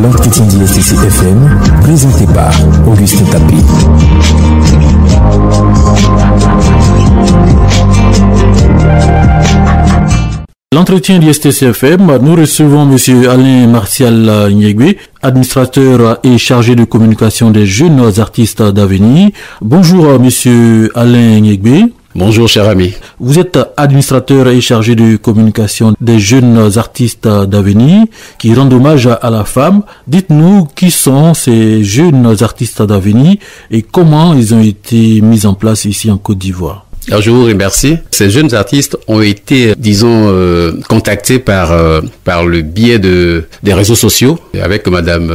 L'entretien d'ISTC FM, présenté par Augustin Tapie. L'entretien d'ISTC FM, nous recevons M. Alain Martial Nyegbe, administrateur et chargé de communication des jeunes artistes d'avenir. Bonjour M. Alain Nyegbe. Bonjour cher ami. Vous êtes administrateur et chargé de communication des jeunes artistes d'avenir qui rendent hommage à la femme. Dites-nous qui sont ces jeunes artistes d'avenir et comment ils ont été mis en place ici en Côte d'Ivoire. Alors je vous remercie. Ces jeunes artistes ont été, contactés par le biais des réseaux sociaux avec Madame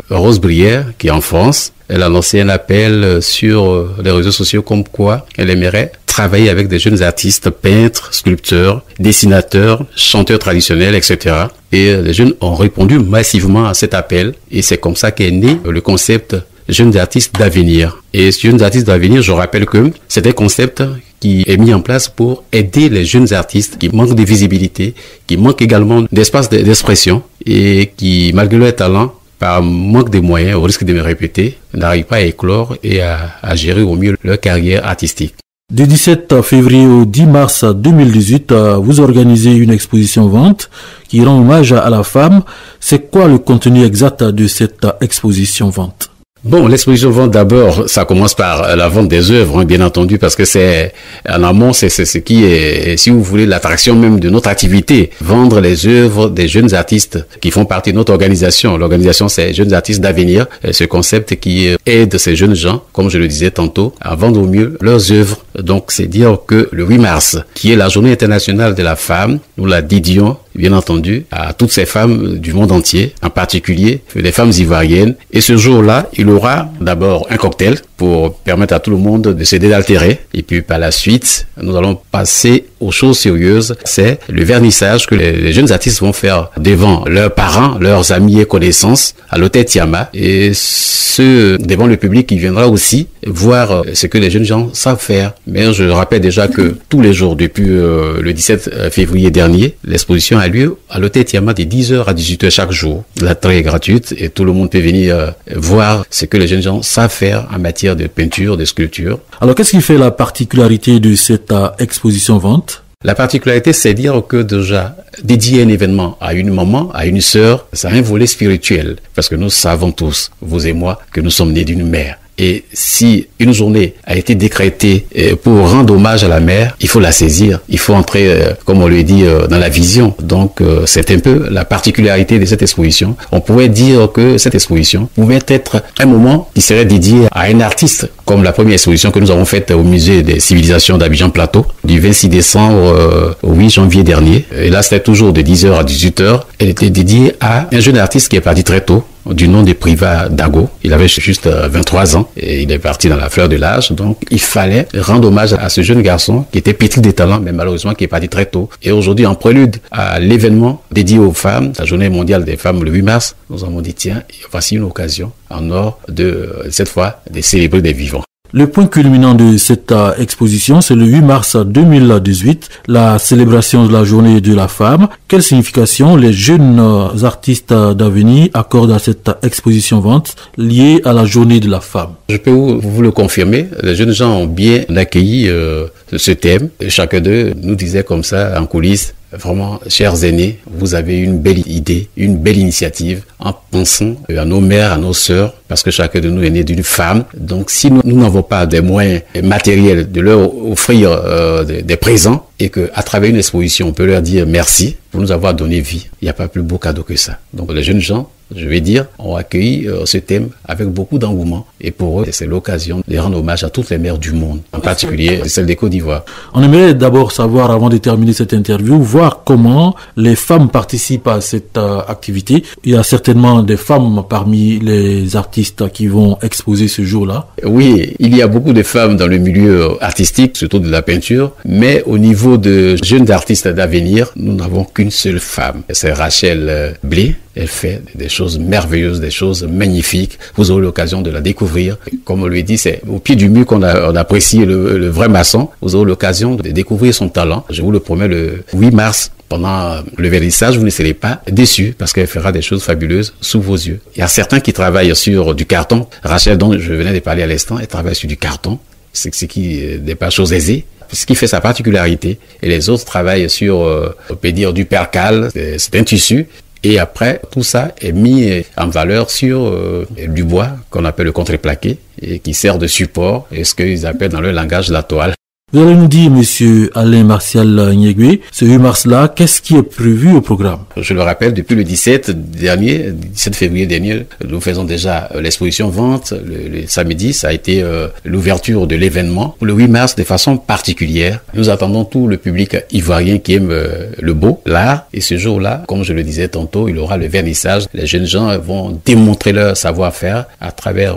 Rose Brière qui est en France. Elle a lancé un appel sur les réseaux sociaux comme quoi elle aimerait travailler avec des jeunes artistes, peintres, sculpteurs, dessinateurs, chanteurs traditionnels, etc. Et les jeunes ont répondu massivement à cet appel et c'est comme ça qu'est né le concept jeunes artistes d'avenir. Et jeunes artistes d'avenir, je rappelle que c'est un concept qui est mis en place pour aider les jeunes artistes qui manquent de visibilité, qui manquent également d'espace d'expression et qui, malgré leur talent, par manque de moyens, au risque de me répéter, n'arrivent pas à éclore et à gérer au mieux leur carrière artistique. Du 17 février au 10 mars 2018, vous organisez une exposition-vente qui rend hommage à la femme. C'est quoi le contenu exact de cette exposition-vente ? Bon, l'exposition vente d'abord, ça commence par la vente des œuvres, bien entendu, parce que c'est en amont, c'est ce qui est, si vous voulez, l'attraction même de notre activité. Vendre les œuvres des jeunes artistes qui font partie de notre organisation. L'organisation, c'est Jeunes Artistes d'Avenir. Ce concept qui aide ces jeunes gens, comme je le disais tantôt, à vendre au mieux leurs œuvres. Donc, c'est dire que le 8 mars, qui est la journée internationale de la femme, nous la dédions, bien entendu, à toutes ces femmes du monde entier, en particulier les femmes ivoiriennes. Et ce jour-là, il y aura d'abord un cocktail pour permettre à tout le monde de se désaltérer. Et puis par la suite, nous allons passer aux choses sérieuses. C'est le vernissage que les jeunes artistes vont faire devant leurs parents, leurs amis et connaissances à l'hôtel Tiama. Et ce, devant le public qui viendra aussi voir ce que les jeunes gens savent faire. Mais je rappelle déjà que tous les jours, depuis le 17 février dernier, l'exposition a lieu à l'hôtel Tiama de 10h à 18h chaque jour. L'entrée est gratuite et tout le monde peut venir voir ce que les jeunes gens savent faire en matière de peinture, de sculpture. Alors, qu'est-ce qui fait la particularité de cette exposition-vente ? La particularité, c'est dire que déjà, dédier un événement à une maman, à une sœur, ça a un volet spirituel. Parce que nous savons tous, vous et moi, que nous sommes nés d'une mère. Et si une journée a été décrétée pour rendre hommage à la mère, il faut la saisir. Il faut entrer, comme on le dit, dans la vision. Donc, c'est un peu la particularité de cette exposition. On pourrait dire que cette exposition pouvait être un moment qui serait dédié à un artiste, comme la première exposition que nous avons faite au musée des civilisations d'Abidjan Plateau, du 26 décembre au 8 janvier dernier. Et là, c'était toujours de 10h à 18h. Elle était dédiée à un jeune artiste qui est parti très tôt, du nom de Priva Dago. Il avait juste 23 ans et il est parti dans la fleur de l'âge. Donc, il fallait rendre hommage à ce jeune garçon qui était pétri de talent, mais malheureusement qui est parti très tôt. Et aujourd'hui, en prélude à l'événement dédié aux femmes, la journée mondiale des femmes le 8 mars, nous avons dit, tiens, voici une occasion en or de, cette fois, de célébrer des vivants. Le point culminant de cette exposition, c'est le 8 mars 2018, la célébration de la journée de la femme. Quelle signification les jeunes artistes d'avenir accordent à cette exposition-vente liée à la journée de la femme? Je peux vous le confirmer, les jeunes gens ont bien accueilli ce thème. Chacun d'eux nous disait comme ça en coulisses, vraiment, chers aînés, vous avez une belle idée, une belle initiative en pensant à nos mères, à nos sœurs, parce que chacun de nous est né d'une femme. Donc, si nous n'avons pas des moyens matériels de leur offrir des présents et qu'à travers une exposition, on peut leur dire merci pour nous avoir donné vie, il n'y a pas plus beau cadeau que ça. Donc, les jeunes gens, je vais dire, ont accueilli ce thème avec beaucoup d'engouement. Et pour eux, c'est l'occasion de rendre hommage à toutes les mères du monde, en particulier celles des Côte d'Ivoire. On aimerait d'abord savoir, avant de terminer cette interview, voir comment les femmes participent à cette activité. Il y a certainement des femmes parmi les artistes qui vont exposer ce jour-là. Oui, il y a beaucoup de femmes dans le milieu artistique, surtout de la peinture. Mais au niveau de jeunes artistes d'avenir, nous n'avons qu'une seule femme. C'est Rachel Blé. Elle fait des choses merveilleuses, des choses magnifiques. Vous aurez l'occasion de la découvrir. Comme on lui dit, c'est au pied du mur qu'on apprécie le vrai maçon. Vous aurez l'occasion de découvrir son talent. Je vous le promets, le 8 mars, pendant le vernissage, vous ne serez pas déçus parce qu'elle fera des choses fabuleuses sous vos yeux. Il y a certains qui travaillent sur du carton. Rachel, dont je venais de parler à l'instant, elle travaille sur du carton. C'est ce qui n'est pas chose aisée. Ce qui fait sa particularité. Et les autres travaillent sur, on peut dire, du percale. C'est un tissu. Et après, tout ça est mis en valeur sur du bois qu'on appelle le contreplaqué et qui sert de support et ce qu'ils appellent dans leur langage la toile. Vous allez nous dire, monsieur Alain Martial Niégué, ce 8 mars-là, qu'est-ce qui est prévu au programme? Je le rappelle, depuis le 17 février dernier, nous faisons déjà l'exposition vente. Le samedi, ça a été l'ouverture de l'événement. Le 8 mars, de façon particulière, nous attendons tout le public ivoirien qui aime le beau, l'art. Et ce jour-là, comme je le disais tantôt, il y aura le vernissage. Les jeunes gens vont démontrer leur savoir-faire à travers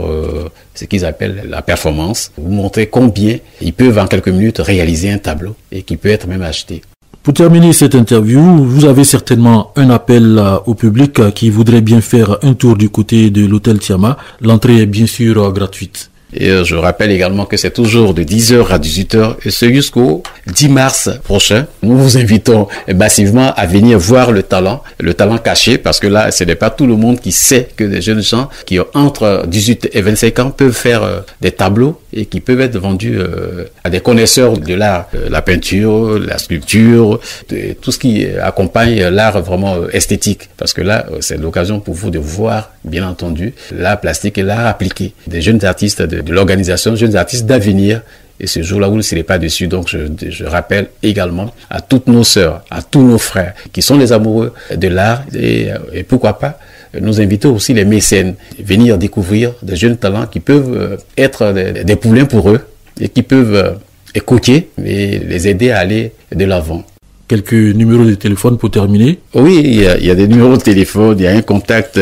ce qu'ils appellent la performance. Vous montrer combien ils peuvent en quelques minutes réaliser un tableau et qui peut être même acheté. Pour terminer cette interview, vous avez certainement un appel au public qui voudrait bien faire un tour du côté de l'hôtel Tiama. L'entrée est bien sûr gratuite. Et je rappelle également que c'est toujours de 10h à 18h et c'est jusqu'au 10 mars prochain. Nous vous invitons massivement à venir voir le talent caché, parce que là, ce n'est pas tout le monde qui sait que des jeunes gens qui ont entre 18 et 25 ans peuvent faire des tableaux et qui peuvent être vendus à des connaisseurs de l'art, la peinture, la sculpture, tout ce qui accompagne l'art vraiment esthétique. Parce que là, c'est l'occasion pour vous de voir, bien entendu, l'art plastique et l'art appliqué. Des jeunes artistes de l'organisation Jeunes Artistes d'Avenir. Et ce jour-là, vous ne serez pas dessus. Donc, je rappelle également à toutes nos sœurs, à tous nos frères qui sont les amoureux de l'art et pourquoi pas nous inviter aussi les mécènes, venir découvrir des jeunes talents qui peuvent être des poulains pour eux et qui peuvent écouter et les aider à aller de l'avant. Quelques numéros de téléphone pour terminer? Oui, il y a des numéros de téléphone, il y a un contact,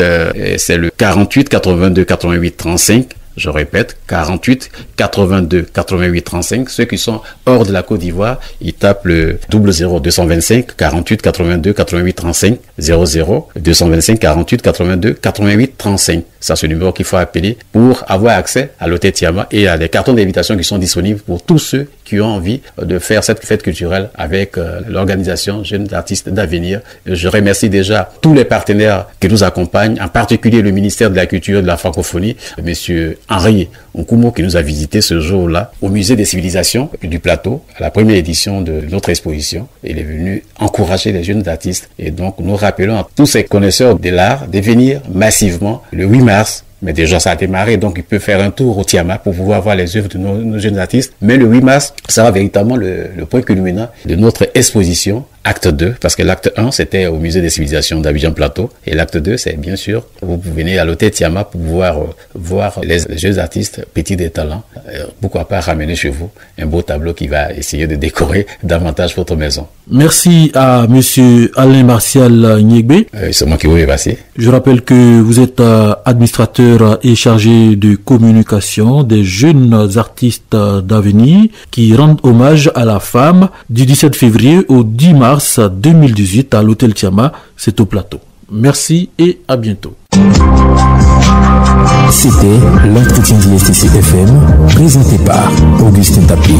c'est le 48 82 88 35. Je répète, 48 82 88 35. Ceux qui sont hors de la Côte d'Ivoire, ils tapent le 00 225 48 82 88 35 00 225 48 82 88 35. C'est ce numéro qu'il faut appeler pour avoir accès à l'hôtel Tiama et à des cartons d'invitation qui sont disponibles pour tous ceux qui ont envie de faire cette fête culturelle avec l'organisation Jeunes Artistes d'Avenir. Je remercie déjà tous les partenaires qui nous accompagnent, en particulier le ministère de la Culture et de la Francophonie, monsieur Henri Nkumo, qui nous a visité ce jour-là au Musée des Civilisations du Plateau, à la première édition de notre exposition. Il est venu encourager les jeunes artistes. Et donc, nous rappelons à tous ces connaisseurs de l'art de venir massivement le 8 mars. Mais déjà, ça a démarré, donc il peut faire un tour au Tiama pour pouvoir voir les œuvres de nos jeunes artistes. Mais le 8 mars sera véritablement le point culminant de notre exposition, acte 2, parce que l'acte 1, c'était au Musée des Civilisations d'Abidjan Plateau. Et l'acte 2, c'est bien sûr, vous venez à l'hôtel Tiama pour pouvoir voir les jeunes artistes petits des talents. Pourquoi pas ramener chez vous un beau tableau qui va essayer de décorer davantage votre maison. Merci à monsieur Alain Martial Niégué. C'est moi qui vous remercie. Je rappelle que vous êtes administrateur et chargé de communication des jeunes artistes d'avenir qui rendent hommage à la femme du 17 février au 10 mars 2018 à l'hôtel Tiama, c'est au Plateau. Merci et à bientôt. C'était l'entretien d'ISTC FM présenté par Augustin Tapie.